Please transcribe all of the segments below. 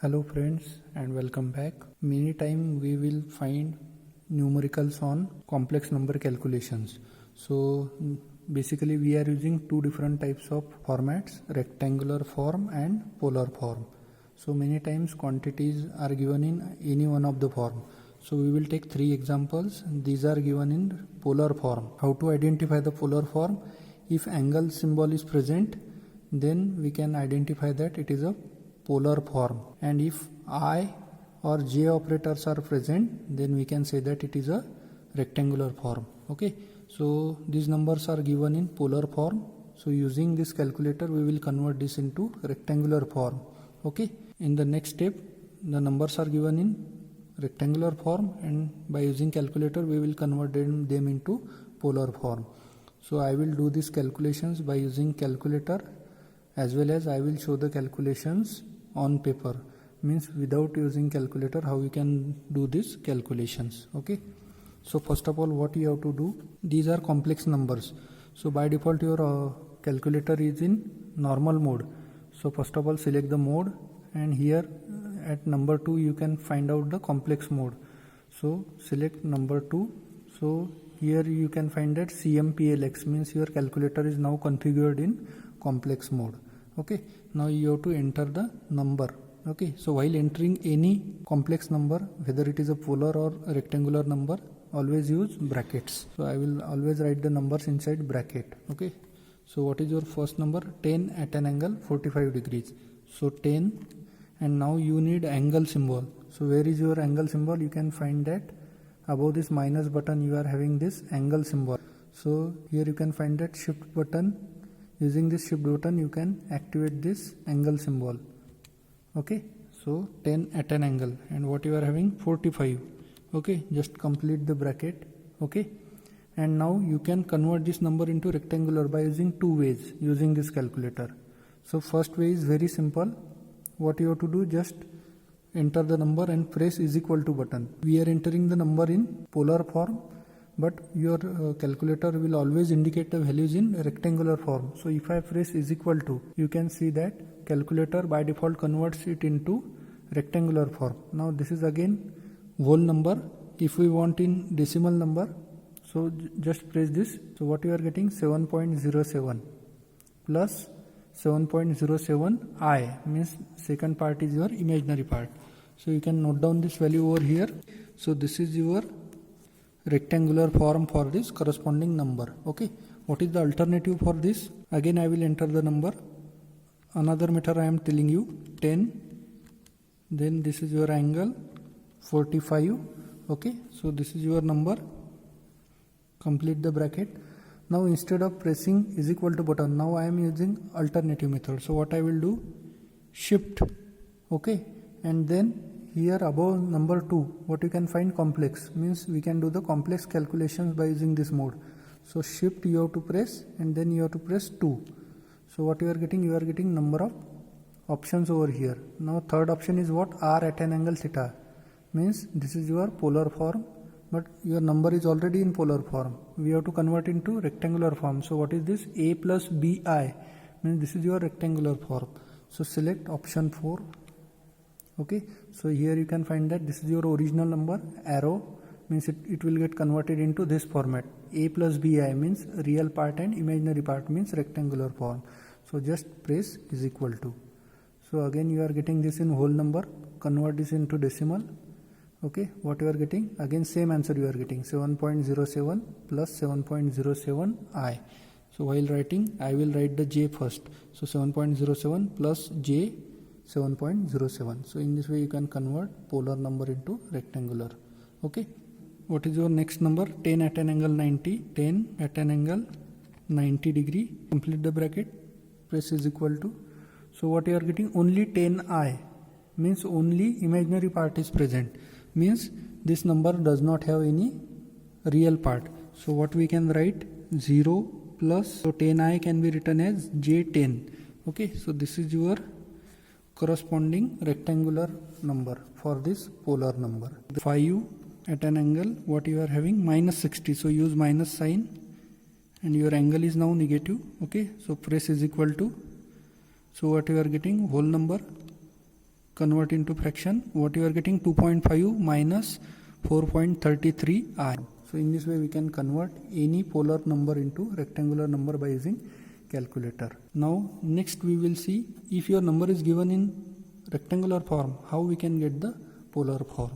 Hello friends and welcome back. Many time we will find numericals on complex number calculations. So basically we are using two different types of formats, rectangular form and polar form. So many times quantities are given in any one of the form. So we will take three examples. These are given in polar form. How to identify the polar form? If angle symbol is present, then we can identify that it is a polar form, and if I or j operators are present, then we can say that it is a rectangular form. Okay, so these numbers are given in polar form. So using this calculator we will convert this into rectangular form. Okay, in the next step the numbers are given in rectangular form, and by using calculator we will convert them into polar form. So I will do these calculations by using calculator, as well as I will show the calculations on paper, means without using calculator how we can do these calculations. Okay, so first of all what you have to do, these are complex numbers. So by default your calculator is in normal mode. So first of all select the mode, and here at number 2 you can find out the complex mode. So select number 2. So here you can find that CMPLX, means your calculator is now configured in complex mode. Okay, now you have to enter the number. Okay, so while entering any complex number, whether it is a polar or a rectangular number, always use brackets. So I will always write the numbers inside bracket. Okay, so what is your first number? 10 at an angle 45 degrees. So 10, and now you need angle symbol. So where is your angle symbol? You can find that above this minus button you are having this angle symbol. So here you can find that shift button. Using this shift button you can activate this angle symbol. Okay, so 10 at an angle, and what you are having? 45. Okay, just complete the bracket. Okay, and now you can convert this number into rectangular by using two ways using this calculator. So first way is very simple. What you have to do, just enter the number and press is equal to button. We are entering the number in polar form, but your calculator will always indicate the values in rectangular form. So if I press is equal to, you can see that calculator by default converts it into rectangular form. Now this is again whole number. If we want in decimal number, so just press this. So what you are getting? 7.07 plus 7.07 I, means second part is your imaginary part. So you can note down this value over here. So this is your rectangular form for this corresponding number. Okay, what is the alternative for this? Again I will enter the number. Another method I am telling you, 10, then this is your angle 45. Okay, so this is your number. Complete the bracket. Now instead of pressing is equal to button, now I am using alternative method. So what I will do, shift. Okay, and then here above number 2 what you can find? Complex, means we can do the complex calculations by using this mode. So shift you have to press, and then you have to press 2. So what you are getting? You are getting number of options over here. Now third option is what? R at an angle theta, means this is your polar form, but your number is already in polar form. We have to convert into rectangular form. So what is this? A plus BI, means this is your rectangular form. So select option 4. Okay, so here you can find that this is your original number. Arrow means it will get converted into this format. A plus BI means real part, and imaginary part means rectangular form. So just press is equal to. So again you are getting this in whole number. Convert this into decimal. Okay, what you are getting? Again same answer you are getting, 7.07 plus 7.07 I. So while writing I will write the J first. So 7.07 plus J 7.07. So in this way you can convert polar number into rectangular. Okay, what is your next number? 10 at an angle 90. 10 at an angle 90 degree. Complete the bracket. Press is equal to. So what you are getting? Only 10I, means only imaginary part is present, means this number does not have any real part. So what we can write? 0 plus, so 10I can be written as J10. Okay, so this is your corresponding rectangular number for this polar number. 5 at an angle, what you are having? Minus 60. So use minus sign, and your angle is now negative. Okay, so press is equal to. So what you are getting? Whole number convert into fraction, what you are getting 2.5 minus 4.33i. So in this way we can convert any polar number into rectangular number by using calculator. Now next we will see if your number is given in rectangular form, how we can get the polar form.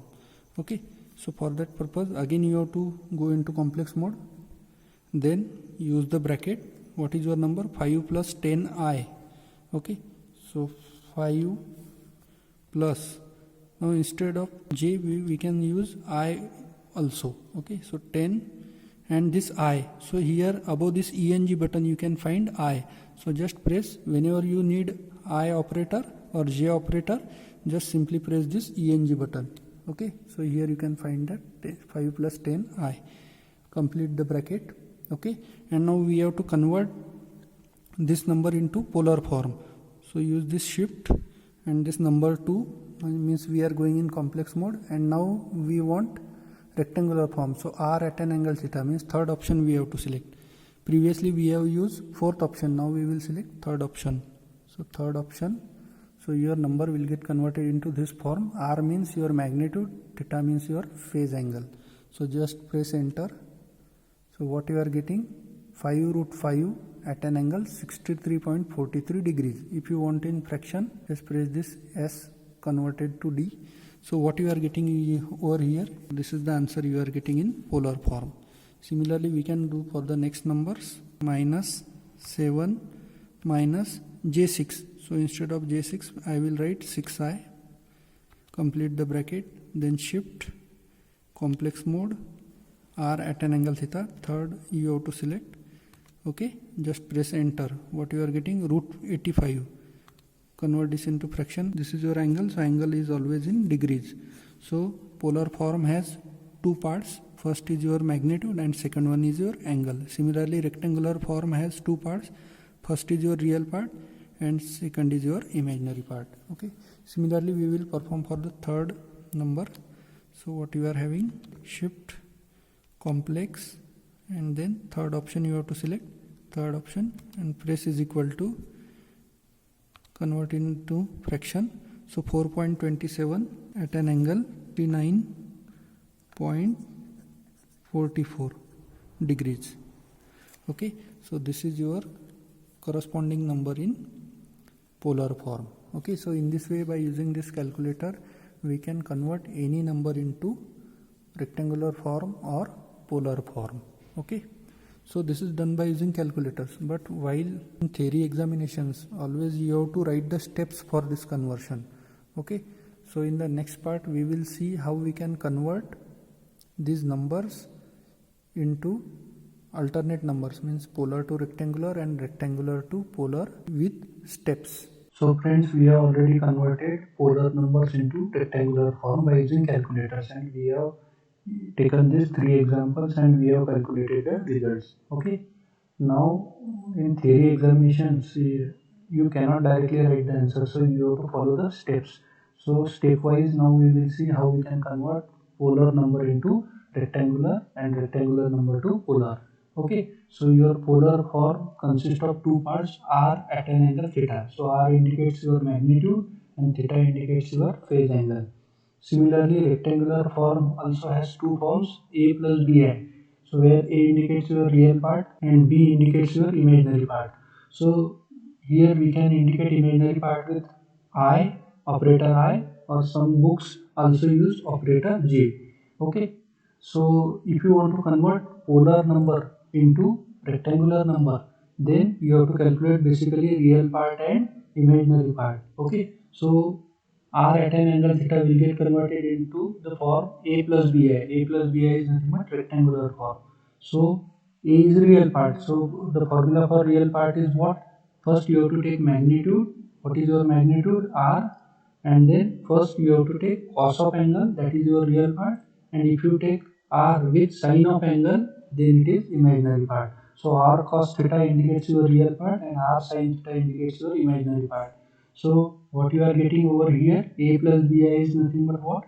Okay, so for that purpose again you have to go into complex mode, then use the bracket. What is your number? 5 plus 10i. Okay, so 5 plus, now instead of j we can use I also. Okay, so 10 and this I. So here above this ENG button you can find I. So just press whenever you need I operator or j operator, just simply press this ENG button. Okay, so here you can find that 5 plus 10 I. Complete the bracket. Okay, and now we have to convert this number into polar form. So use this shift and this number 2, means we are going in complex mode, and now we want rectangular form. So r at an angle theta, means third option we have to select. Previously we have used fourth option, now we will select third option. So third option, so your number will get converted into this form. R means your magnitude, theta means your phase angle. So just press enter. So what you are getting? 5 root 5 at an angle 63.43 degrees. If you want in fraction, just press this S converted to D. So what you are getting over here, this is the answer you are getting in polar form. Similarly we can do for the next numbers. Minus 7 minus j6. So instead of j6 I will write 6i. Complete the bracket, then shift, complex mode, r at an angle theta, third you have to select. Okay, just press enter. What you are getting? Root 85. Convert this into fraction. This is your angle, so angle is always in degrees. So polar form has two parts. First is your magnitude and second one is your angle. Similarly rectangular form has two parts. First is your real part and second is your imaginary part. Okay, similarly we will perform for the third number. So what you are having? Shift, complex, and then third option you have to select, third option, and press is equal to, convert into fraction. So 4.27 at an angle 39.44 degrees. Okay, so this is your corresponding number in polar form. Okay, so in this way by using this calculator we can convert any number into rectangular form or polar form. Okay, so this is done by using calculators, but while in theory examinations always you have to write the steps for this conversion. Okay, so in the next part we will see how we can convert these numbers into alternate numbers, means polar to rectangular and rectangular to polar with steps. So friends, we have already converted polar numbers into rectangular form by using calculators, and we have taken these 3 examples and we have calculated the results. Okay, now in theory examinations you cannot directly write the answer, so you have to follow the steps. So stepwise now we will see how we can convert polar number into rectangular and rectangular number to polar. Okay, so your polar form consists of two parts, r at an angle theta. So r indicates your magnitude and theta indicates your phase angle. Similarly, rectangular form also has two forms, a plus bi. So where a indicates your real part and b indicates your imaginary part. So here we can indicate imaginary part with I, operator I, or some books also use operator j. Okay, so if you want to convert polar number into rectangular number, then you have to calculate basically real part and imaginary part. Okay, so r at an angle theta will get converted into the form a plus bi. A plus bi is nothing but rectangular form. So a is real part. So the formula for real part is what? First you have to take magnitude. What is your magnitude? R. And then first you have to take cos of angle, that is your real part. And if you take r with sine of angle, then it is imaginary part. So r cos theta indicates your real part and r sin theta indicates your imaginary part. So what you are getting over here, a plus bi is nothing but what?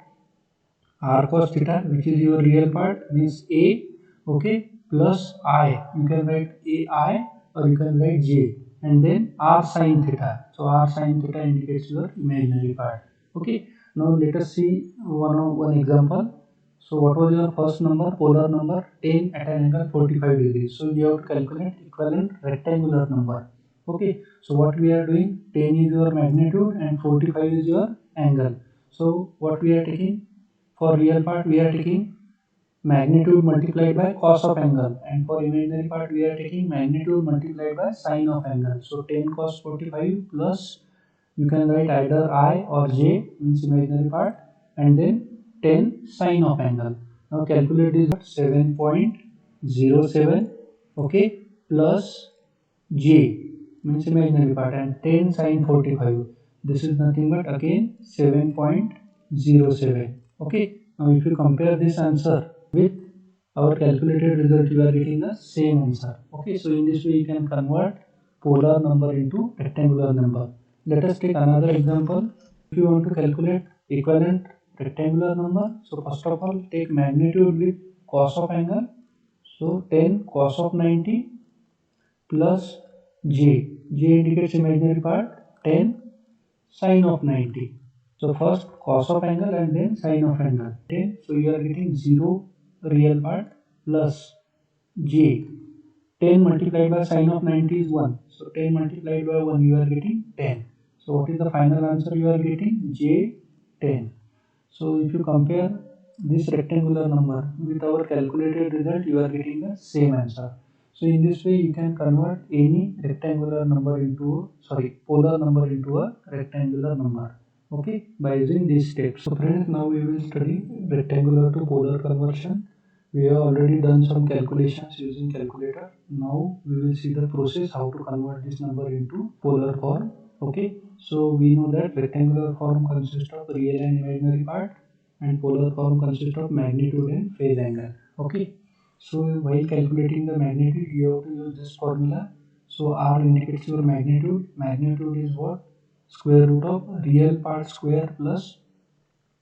R cos theta, which is your real part, means a, okay, plus I. You can write ai or you can write j, and then r sin theta. So r sin theta indicates your imaginary part. Okay, now let us see one example. So what was your first number, polar number? 10 at an angle 45 degrees. So you have to calculate equivalent rectangular number. Okay, so what we are doing, 10 is your magnitude and 45 is your angle. So what we are taking, for real part we are taking magnitude multiplied by cos of angle, and for imaginary part we are taking magnitude multiplied by sine of angle. So 10 cos 45 plus, you can write either I or J, means imaginary part, and then 10 sine of angle. Now calculate this, 7.07, okay, plus J, means imaginary part, and 10 sine 45. This is nothing but again 7.07. Okay, now if you compare this answer with our calculated result, you are getting the same answer. Okay, so in this way you can convert polar number into rectangular number. Let us take another example. If you want to calculate equivalent rectangular number, so first of all take magnitude with cos of angle. So 10 cos of 90 plus J. J indicates imaginary part, 10 sine of 90. So first cos of angle and then sine of angle. 10. So you are getting 0 real part plus J. 10 multiplied by sine of 90 is 1. So 10 multiplied by 1 you are getting 10. So what is the final answer you are getting? J 10. So if you compare this rectangular number with our calculated result, you are getting the same answer. So in this way you can convert any rectangular number into, polar number into a rectangular number. Okay, by using these steps. So friends, now we will study rectangular to polar conversion. We have already done some calculations using calculator. Now we will see the process how to convert this number into polar form. Okay, so we know that rectangular form consists of real and imaginary part, and polar form consists of magnitude and phase angle. Okay, so while calculating the magnitude, you have to use this formula. So R indicates your magnitude. Magnitude is what? Square root of real part square plus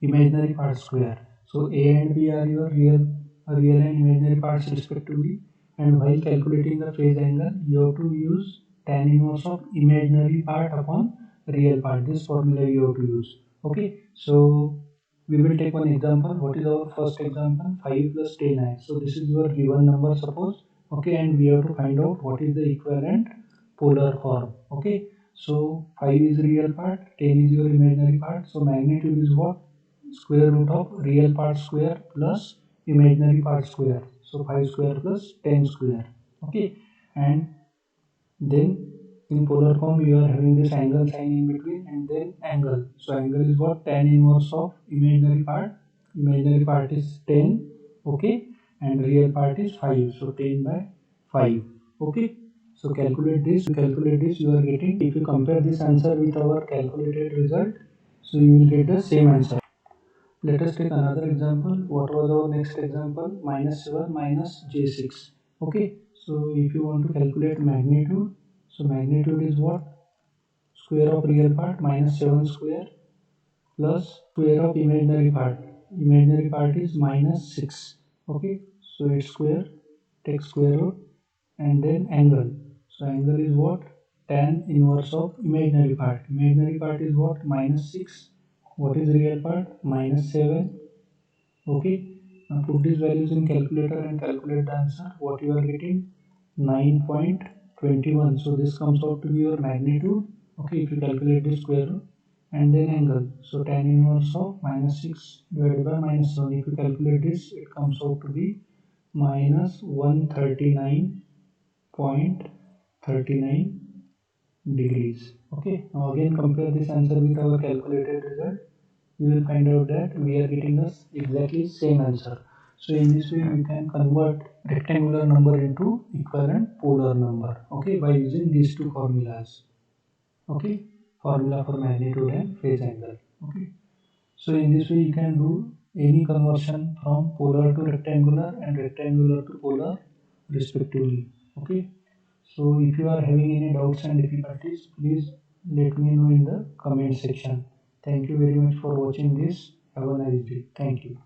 imaginary part square. So A and B are your real and imaginary parts respectively. And while calculating the phase angle, you have to use tan inverse of imaginary part upon real part. This formula you have to use. Okay, so we will take one example. What is our first example? 5 plus 10i. So this is your given number, suppose. Okay, and we have to find out what is the equivalent polar form. Okay, so 5 is real part, 10 is your imaginary part. So magnitude is what? Square root of real part square plus imaginary part square. So 5 square plus 10 square. Okay, and then in polar form you are having this angle sign in between and then angle. So angle is what? Tan inverse of imaginary part. Imaginary part is 10. Okay, and real part is 5. So 10 by 5. Okay, so calculate this, you are getting, if you compare this answer with our calculated result, so you will get the same answer. Let us take another example. What was our next example? Minus 7 minus J6. Okay, so if you want to calculate magnitude, so magnitude is what? Square of real part minus 7 square plus square of imaginary part. Imaginary part is minus 6. Okay, so it's square, take square root, and then angle. So angle is what? Tan inverse of imaginary part. Imaginary part is what? Minus 6. What is real part? Minus 7. Okay, now put these values in calculator and calculate the answer. What you are getting? 9.21. So this comes out to be your magnitude. Okay, if you calculate the square root and then angle. So tan inverse of minus 6 divided by minus 7. If you calculate this, it comes out to be minus 139.39 degrees. Okay, now again compare this answer with our calculated result. You will find out that we are getting the exactly same answer. So in this way we can convert rectangular number into equivalent polar number. Okay, by using these two formulas. Okay, formula for magnitude and phase angle. Okay, so in this way you can do any conversion from polar to rectangular and rectangular to polar respectively. Okay, so if you are having any doubts and difficulties, please let me know in the comment section. Thank you very much for watching this. Have a nice day. Thank you.